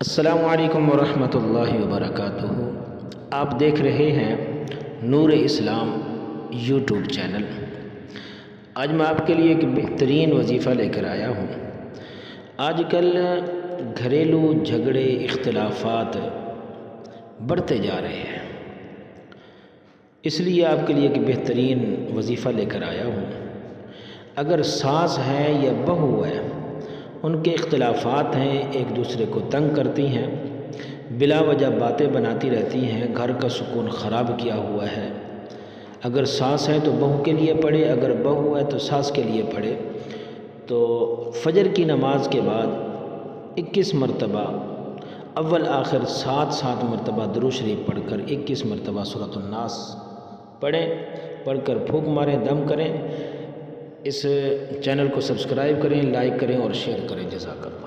السلام علیکم ورحمۃ اللہ وبرکاتہ۔ آپ دیکھ رہے ہیں نور اسلام یوٹیوب چینل۔ آج میں آپ کے لیے ایک بہترین وظیفہ لے کر آیا ہوں۔ آج کل گھریلو جھگڑے اختلافات بڑھتے جا رہے ہیں، اس لیے آپ کے لیے ایک بہترین وظیفہ لے کر آیا ہوں۔ اگر ساس ہے یا بہو ہے، ان کے اختلافات ہیں، ایک دوسرے کو تنگ کرتی ہیں، بلا وجہ باتیں بناتی رہتی ہیں، گھر کا سکون خراب کیا ہوا ہے۔ اگر ساس ہے تو بہو کے لیے پڑھے، اگر بہو ہے تو ساس کے لیے پڑھے۔ تو فجر کی نماز کے بعد 21 مرتبہ اول آخر 7 مرتبہ درود شریف پڑھ کر 21 مرتبہ سورۃ الناس پڑھیں، پڑھ کر پھونک ماریں، دم کریں۔ اس چینل کو سبسکرائب کریں، لائک کریں اور شیئر کریں۔ جزاک اللہ۔